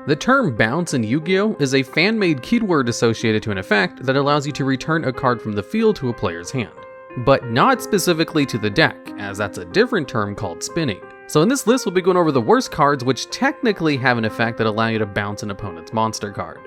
The term bounce in Yu-Gi-Oh! Is a fan-made keyword associated to an effect that allows you to return a card from the field to a player's hand, but not specifically to the deck, as that's a different term called spinning. So in this list, we'll be going over the worst cards which technically have an effect that allow you to bounce an opponent's monster card.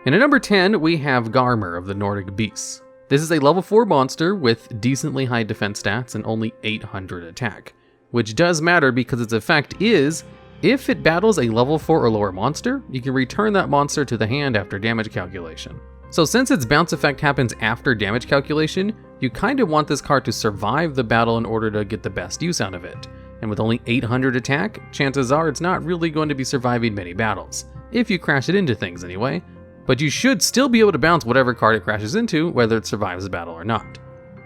And at number 10, we have Garmer of the Nordic Beasts. This is a level 4 monster with decently high defense stats and only 800 attack, which does matter because its effect is, if it battles a level 4 or lower monster, you can return that monster to the hand after damage calculation. So since its bounce effect happens after damage calculation, you kind of want this card to survive the battle in order to get the best use out of it. And with only 800 attack, chances are it's not really going to be surviving many battles, if you crash it into things anyway, but you should still be able to bounce whatever card it crashes into, whether it survives the battle or not.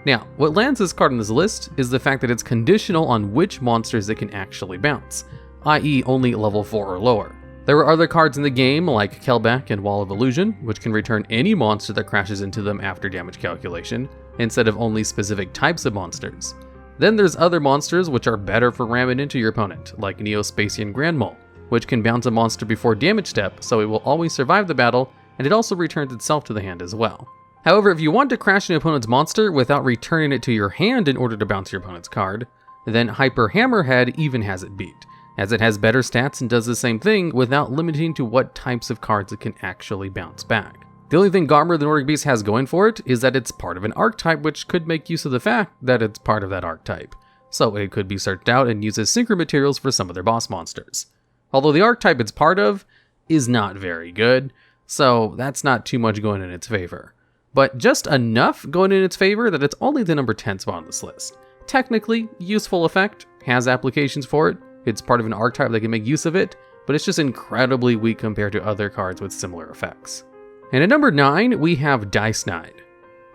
Now, what lands this card on this list is the fact that it's conditional on which monsters it can actually bounce, i.e. only level 4 or lower. There are other cards in the game like Kelbeck and Wall of Illusion, which can return any monster that crashes into them after damage calculation, instead of only specific types of monsters. Then there's other monsters which are better for ramming into your opponent, like Neospatian Grand Mole, which can bounce a monster before damage step, so it will always survive the battle, and it also returns itself to the hand as well. However, if you want to crash an opponent's monster without returning it to your hand in order to bounce your opponent's card, then Hyper Hammerhead even has it beat, as it has better stats and does the same thing without limiting to what types of cards it can actually bounce back. The only thing Garmer the Nordic Beast has going for it is that it's part of an archetype, which could make use of the fact that it's part of that archetype, so it could be searched out and used as synchro materials for some of their boss monsters. Although the archetype it's part of is not very good, so that's not too much going in its favor. But just enough going in its favor that it's only the number 10 spot on this list. Technically, useful effect, has applications for it, it's part of an archetype that can make use of it, but it's just incredibly weak compared to other cards with similar effects. And at number 9, we have Dice-nied.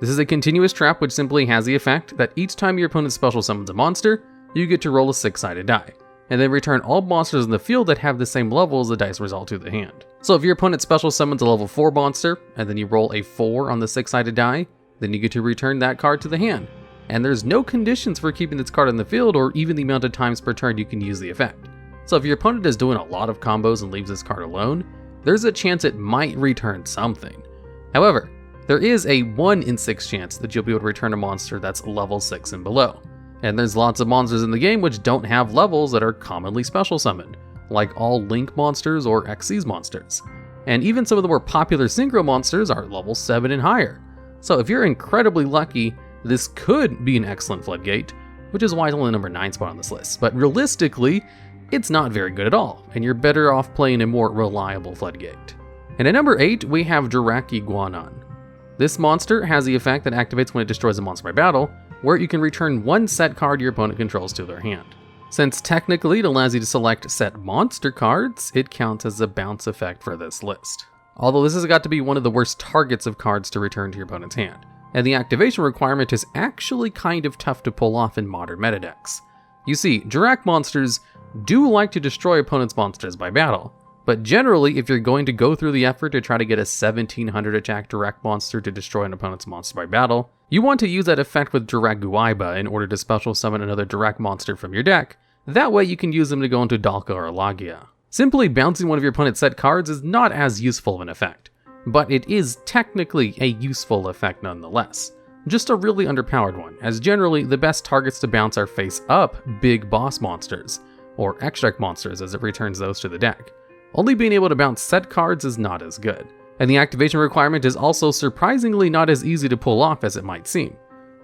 This is a continuous trap which simply has the effect that each time your opponent special summons a monster, you get to roll a 6-sided die, and then return all monsters in the field that have the same level as the dice result to the hand. So if your opponent special summons a level 4 monster, and then you roll a 4 on the 6-sided die, then you get to return that card to the hand. And there's no conditions for keeping this card in the field or even the amount of times per turn you can use the effect. So if your opponent is doing a lot of combos and leaves this card alone, there's a chance it might return something. However, there is a 1 in 6 chance that you'll be able to return a monster that's level 6 and below. And there's lots of monsters in the game which don't have levels that are commonly special summoned, like all Link monsters or Xyz monsters. And even some of the more popular synchro monsters are level 7 and higher. So if you're incredibly lucky, this could be an excellent floodgate, which is why it's only the number 9 spot on this list. But realistically, it's not very good at all, and you're better off playing a more reliable floodgate. And at number 8, we have Jurrac Iguanon. This monster has the effect that activates when it destroys a monster by battle, where you can return one set card your opponent controls to their hand. Since technically it allows you to select set monster cards, it counts as a bounce effect for this list. Although this has got to be one of the worst targets of cards to return to your opponent's hand, and the activation requirement is actually kind of tough to pull off in modern meta decks. You see, Jurrac monsters do like to destroy opponents' monsters by battle, but generally if you're going to go through the effort to try to get a 1700 attack Jurrac monster to destroy an opponent's monster by battle, you want to use that effect with Jurrac Guaiba in order to special summon another Jurrac monster from your deck. That way you can use them to go into Dalka or Lagia. Simply bouncing one of your opponent's set cards is not as useful of an effect, but it is technically a useful effect nonetheless. Just a really underpowered one, as generally the best targets to bounce are face-up big boss monsters, or extract monsters as it returns those to the deck. Only being able to bounce set cards is not as good, and the activation requirement is also surprisingly not as easy to pull off as it might seem.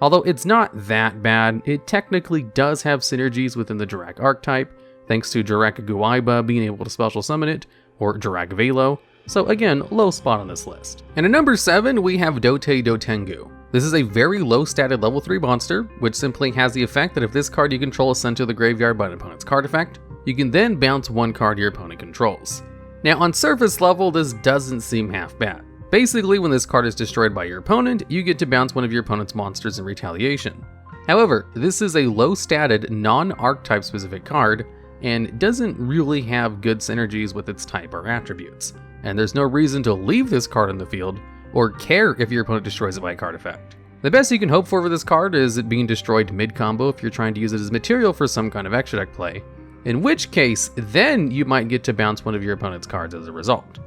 Although it's not that bad, it technically does have synergies within the Jurrac archetype, thanks to Jurrac Guaiba being able to special summon it, or Jurrac Velo, so again, low spot on this list. And at number 7, we have Dotedotengu. This is a very low statted level 3 monster, which simply has the effect that if this card you control is sent to the graveyard by an opponent's card effect, you can then bounce one card your opponent controls. Now on surface level, this doesn't seem half bad. Basically, when this card is destroyed by your opponent, you get to bounce one of your opponent's monsters in retaliation. However, this is a low statted, non-archetype specific card, and doesn't really have good synergies with its type or attributes. And there's no reason to leave this card in the field, or care if your opponent destroys it by a card effect. The best you can hope for this card is it being destroyed mid-combo if you're trying to use it as material for some kind of extra deck play, in which case, then you might get to bounce one of your opponent's cards as a result.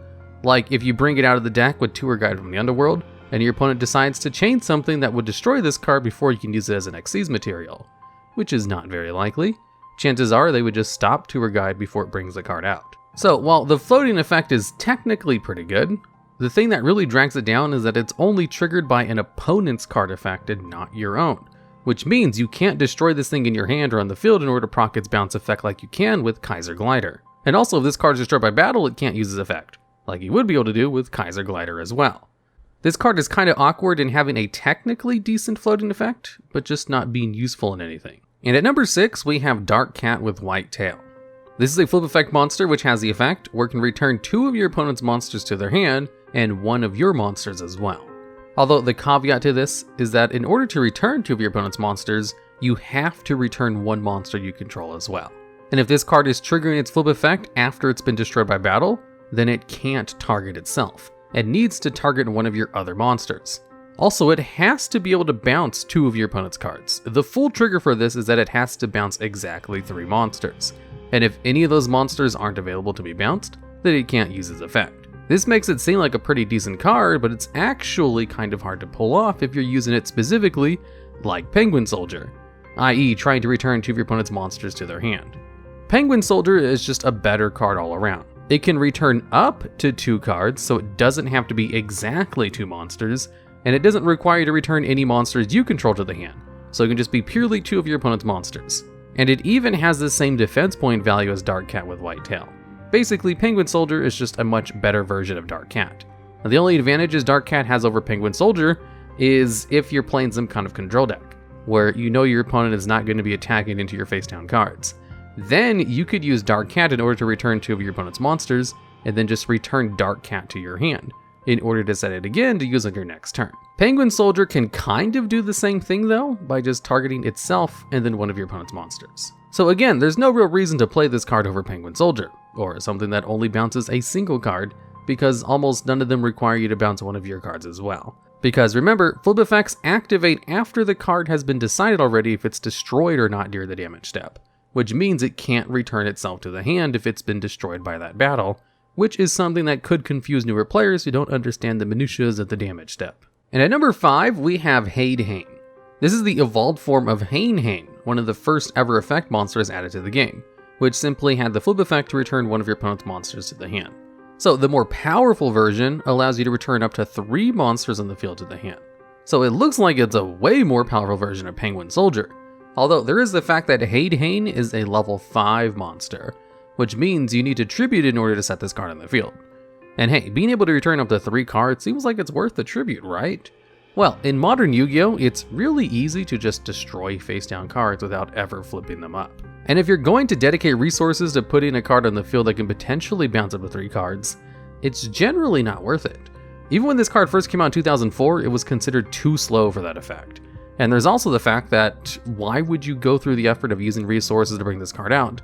Like if you bring it out of the deck with Tour Guide from the Underworld, and your opponent decides to chain something that would destroy this card before you can use it as an Xyz material, which is not very likely. Chances are they would just stop Tour Guide before it brings the card out. So while the floating effect is technically pretty good, the thing that really drags it down is that it's only triggered by an opponent's card effect and not your own, which means you can't destroy this thing in your hand or on the field in order to proc its bounce effect like you can with Kaiser Glider. And also if this card is destroyed by battle, it can't use its effect, like you would be able to do with Kaiser Glider as well. This card is kind of awkward in having a technically decent floating effect, but just not being useful in anything. And at number 6, we have Dark Cat with White Tail. This is a flip effect monster which has the effect where it can return 2 of your opponent's monsters to their hand and 1 of your monsters as well. Although the caveat to this is that in order to return 2 of your opponent's monsters, you have to return 1 monster you control as well. And if this card is triggering its flip effect after it's been destroyed by battle, then it can't target itself. It needs to target 1 of your other monsters. Also, it has to be able to bounce 2 of your opponent's cards. The full trigger for this is that it has to bounce exactly 3 monsters. And if any of those monsters aren't available to be bounced, then it can't use its effect. This makes it seem like a pretty decent card, but it's actually kind of hard to pull off if you're using it specifically like Penguin Soldier, i.e. trying to return 2 of your opponent's monsters to their hand. Penguin Soldier is just a better card all around. It can return up to 2 cards, so it doesn't have to be exactly 2 monsters, and it doesn't require you to return any monsters you control to the hand, so it can just be purely 2 of your opponent's monsters. And it even has the same defense point value as Dark Cat with White Tail. Basically, Penguin Soldier is just a much better version of Dark Cat. Now, the only advantages Dark Cat has over Penguin Soldier is if you're playing some kind of control deck, where you know your opponent is not going to be attacking into your face down cards. Then you could use Dark Cat in order to return 2 of your opponent's monsters, and then just return Dark Cat to your hand, in order to set it again to use on your next turn. Penguin Soldier can kind of do the same thing though, by just targeting itself and then 1 of your opponent's monsters. So again, there's no real reason to play this card over Penguin Soldier, or something that only bounces a single card, because almost none of them require you to bounce 1 of your cards as well. Because remember, flip effects activate after the card has been decided already if it's destroyed or not during the damage step, which means it can't return itself to the hand if it's been destroyed by that battle, which is something that could confuse newer players who don't understand the minutiae of the damage step. And at number 5, we have Hade Hane. This is the evolved form of Hade Hane, one of the first ever effect monsters added to the game, which simply had the flip effect to return 1 of your opponent's monsters to the hand. So the more powerful version allows you to return up to 3 monsters on the field to the hand. So it looks like it's a way more powerful version of Penguin Soldier. Although there is the fact that Hade Hane is a level 5 monster, which means you need to tribute in order to set this card on the field. And hey, being able to return up to 3 cards seems like it's worth the tribute, right? Well, in modern Yu-Gi-Oh, it's really easy to just destroy face-down cards without ever flipping them up. And if you're going to dedicate resources to putting a card on the field that can potentially bounce up to 3 cards, it's generally not worth it. Even when this card first came out in 2004, it was considered too slow for that effect. And there's also the fact that why would you go through the effort of using resources to bring this card out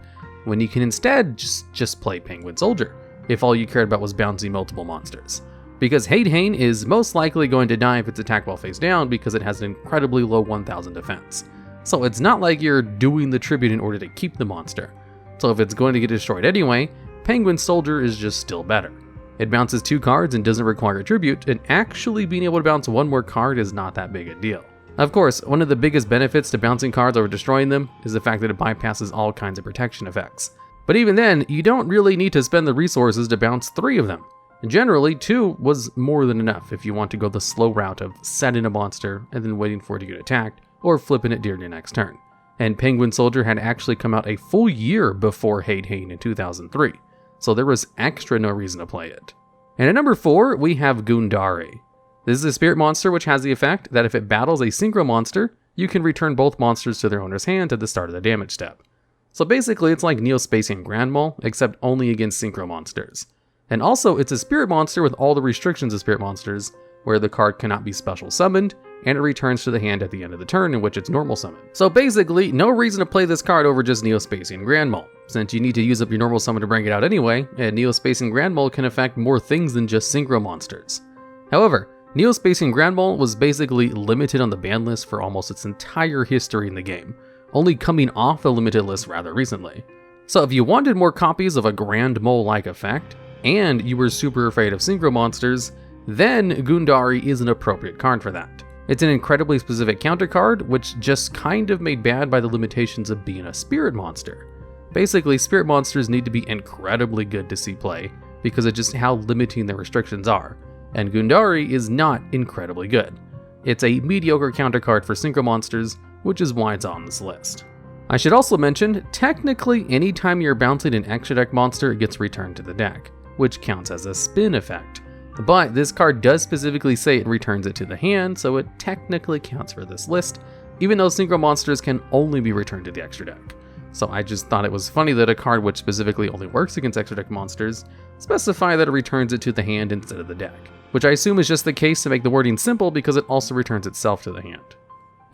when you can instead just play Penguin Soldier if all you cared about was bouncing multiple monsters? Because Hade Hane is most likely going to die if it's attacked while face down because it has an incredibly low 1000 defense. So it's not like you're doing the tribute in order to keep the monster. So if it's going to get destroyed anyway, Penguin Soldier is just still better. It bounces 2 cards and doesn't require a tribute, and actually being able to bounce 1 more card is not that big a deal. Of course, one of the biggest benefits to bouncing cards over destroying them is the fact that it bypasses all kinds of protection effects. But even then, you don't really need to spend the resources to bounce 3 of them. Generally, 2 was more than enough if you want to go the slow route of setting a monster and then waiting for it to get attacked, or flipping it during your next turn. And Penguin Soldier had actually come out a full year before Hade Hane in 2003, so there was extra no reason to play it. And at number 4, we have Gundari. This is a spirit monster which has the effect that if it battles a synchro monster, you can return both monsters to their owner's hand at the start of the damage step. So basically it's like Neo-Spacian Grand Mall, except only against synchro monsters. And also it's a spirit monster with all the restrictions of spirit monsters, where the card cannot be special summoned, and it returns to the hand at the end of the turn in which it's normal summoned. So basically, no reason to play this card over just Neo-Spacian Grand Mall, since you need to use up your normal summon to bring it out anyway, and Neo-Spacian Grand Mall can affect more things than just synchro monsters. However, Neo-Spacian Grand Mall was basically limited on the ban list for almost its entire history in the game, only coming off the limited list rather recently. So if you wanted more copies of a Grand Mole-like effect, and you were super afraid of synchro monsters, then Gundari is an appropriate card for that. It's an incredibly specific counter card, which just kind of made bad by the limitations of being a spirit monster. Basically, spirit monsters need to be incredibly good to see play, because of just how limiting their restrictions are, and Gundari is not incredibly good. It's a mediocre counter card for synchro monsters, which is why it's on this list. I should also mention, technically anytime you're bouncing an extra deck monster, it gets returned to the deck, which counts as a spin effect. But this card does specifically say it returns it to the hand, so it technically counts for this list, even though synchro monsters can only be returned to the extra deck. So I just thought it was funny that a card which specifically only works against extra deck monsters specify that it returns it to the hand instead of the deck, which I assume is just the case to make the wording simple because it also returns itself to the hand.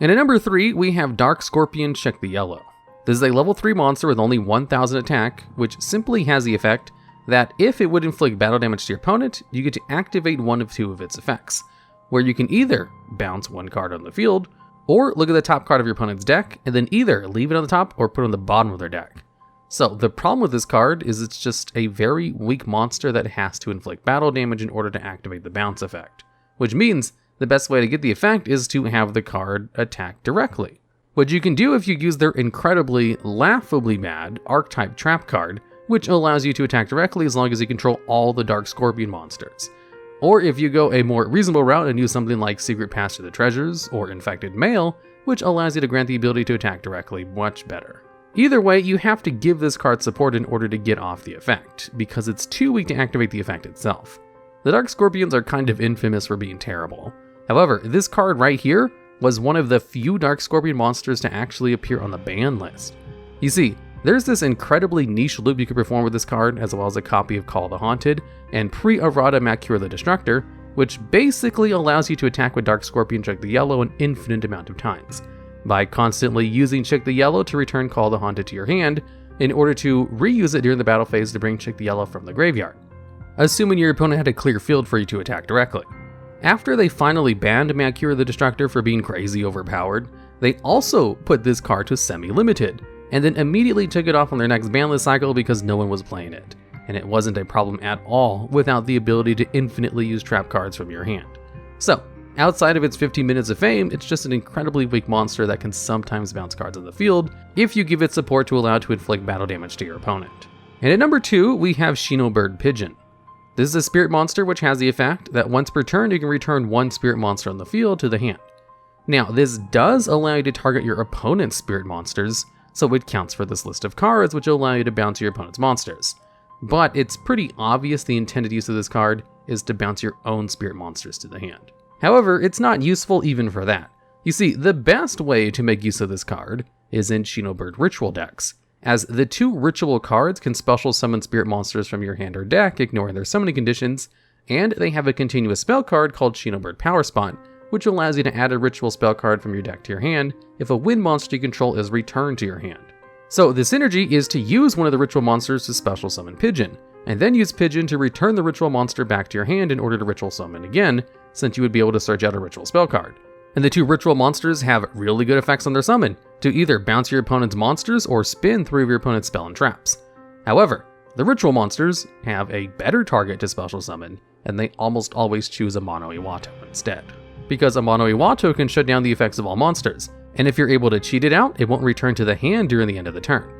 And at number 3, we have Dark Scorpion Check the Yellow. This is a level 3 monster with only 1000 attack, which simply has the effect that if it would inflict battle damage to your opponent, you get to activate one of 2 of its effects, where you can either bounce one card on the field, or look at the top card of your opponent's deck, and then either leave it on the top or put it on the bottom of their deck. So the problem with this card is it's just a very weak monster that has to inflict battle damage in order to activate the bounce effect, which means the best way to get the effect is to have the card attack directly, which you can do if you use their incredibly, laughably bad Archetype Trap card, which allows you to attack directly as long as you control all the Dark Scorpion monsters. Or if you go a more reasonable route and use something like Secret Pass to the Treasures or Infected Mail, which allows you to grant the ability to attack directly much better. Either way, you have to give this card support in order to get off the effect, because it's too weak to activate the effect itself. The Dark Scorpions are kind of infamous for being terrible. However, this card right here was one of the few Dark Scorpion monsters to actually appear on the ban list. You see, there's this incredibly niche loop you can perform with this card, as well as a copy of Call the Haunted and Pre-Errata Macura the Destructor, which basically allows you to attack with Dark Scorpion Check the Yellow an infinite amount of times, by constantly using Check the Yellow to return Call the Haunted to your hand, in order to reuse it during the battle phase to bring Check the Yellow from the graveyard, assuming your opponent had a clear field for you to attack directly. After they finally banned Macura the Destructor for being crazy overpowered, they also put this card to semi-limited, and then immediately took it off on their next ban list cycle because no one was playing it, and it wasn't a problem at all without the ability to infinitely use trap cards from your hand. So, outside of its 15 minutes of fame, it's just an incredibly weak monster that can sometimes bounce cards on the field if you give it support to allow it to inflict battle damage to your opponent. And at number 2, we have Shinobird Pigeon. This is a spirit monster which has the effect that once per turn you can return one spirit monster on the field to the hand. Now, this does allow you to target your opponent's spirit monsters, so it counts for this list of cards which allow you to bounce your opponent's monsters. But it's pretty obvious the intended use of this card is to bounce your own spirit monsters to the hand. However, it's not useful even for that. You see, the best way to make use of this card is in Shinobird Ritual decks, as the 2 ritual cards can special summon spirit monsters from your hand or deck, ignoring their summoning conditions, and they have a continuous spell card called Shinobird Power Spot, which allows you to add a ritual spell card from your deck to your hand if a wind monster you control is returned to your hand. So the synergy is to use one of the ritual monsters to special summon Pigeon, and then use Pigeon to return the ritual monster back to your hand in order to ritual summon again, since you would be able to search out a ritual spell card. And the 2 ritual monsters have really good effects on their summon, to either bounce your opponent's monsters or spin 3 of your opponent's spell and traps. However, the ritual monsters have a better target to special summon, and they almost always choose a Mono Iwato instead, because a Mono Iwato can shut down the effects of all monsters, and if you're able to cheat it out, it won't return to the hand during the end of the turn.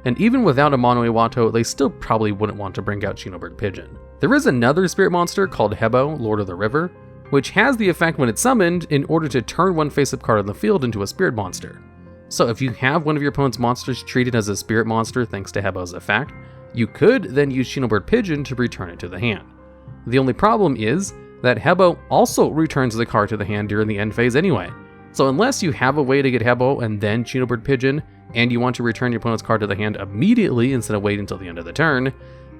And even without a Mono Iwato, they still probably wouldn't want to bring out Shinobird Pigeon. There is another spirit monster called Hebo, Lord of the River, which has the effect when it's summoned in order to turn one face-up card on the field into a spirit monster. So if you have one of your opponent's monsters treated as a spirit monster thanks to Hebo's effect, you could then use Shinobird Pigeon to return it to the hand. The only problem is that Hebo also returns the card to the hand during the end phase anyway. So unless you have a way to get Hebo and then Shinobird Pigeon, and you want to return your opponent's card to the hand immediately instead of waiting until the end of the turn,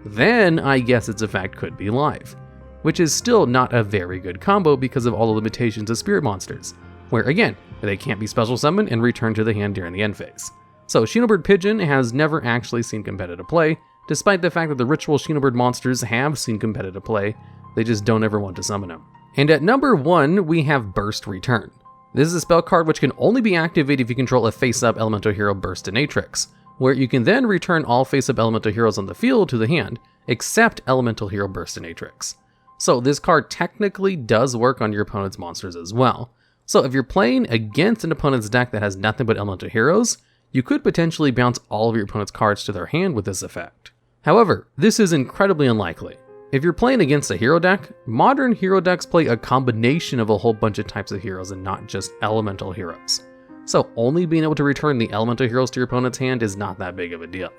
then I guess its effect could be live. Which is still not a very good combo because of all the limitations of spirit monsters, where again, they can't be special summoned and returned to the hand during the end phase. So Shinobird Pigeon has never actually seen competitive play, despite the fact that the ritual Shinobird monsters have seen competitive play, they just don't ever want to summon them. And at number 1, we have Burst Return. This is a spell card which can only be activated if you control a face-up elemental hero Burstinatrix, where you can then return all face-up elemental heroes on the field to the hand, except Elemental Hero Burstinatrix. So this card technically does work on your opponent's monsters as well. So if you're playing against an opponent's deck that has nothing but elemental heroes, you could potentially bounce all of your opponent's cards to their hand with this effect. However, this is incredibly unlikely. If you're playing against a hero deck, modern hero decks play a combination of a whole bunch of types of heroes and not just elemental heroes. So only being able to return the elemental heroes to your opponent's hand is not that big of a deal.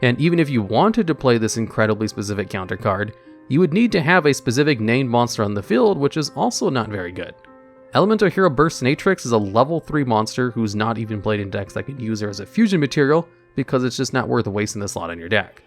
And even if you wanted to play this incredibly specific counter card, you would need to have a specific named monster on the field, which is also not very good. Elemental Hero Burstinatrix is a level 3 monster who's not even played in decks that can use her as a fusion material because it's just not worth wasting the slot in your deck.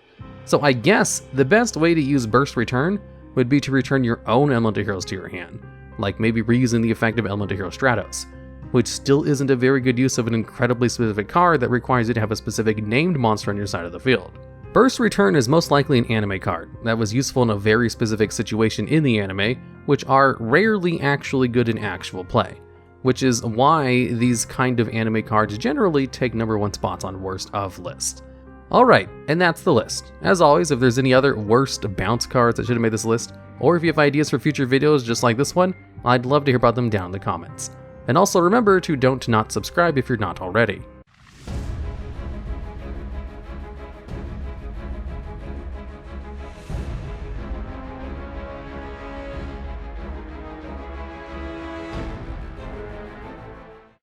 So I guess the best way to use Burst Return would be to return your own elemental heroes to your hand, like maybe reusing the effect of Elemental Hero Stratos, which still isn't a very good use of an incredibly specific card that requires you to have a specific named monster on your side of the field. Burst Return is most likely an anime card that was useful in a very specific situation in the anime, which are rarely actually good in actual play, which is why these kind of anime cards generally take #1 spots on worst of list. Alright, and that's the list. As always, if there's any other worst bounce cards that should have made this list, or if you have ideas for future videos just like this one, I'd love to hear about them down in the comments. And also remember to don't not subscribe if you're not already.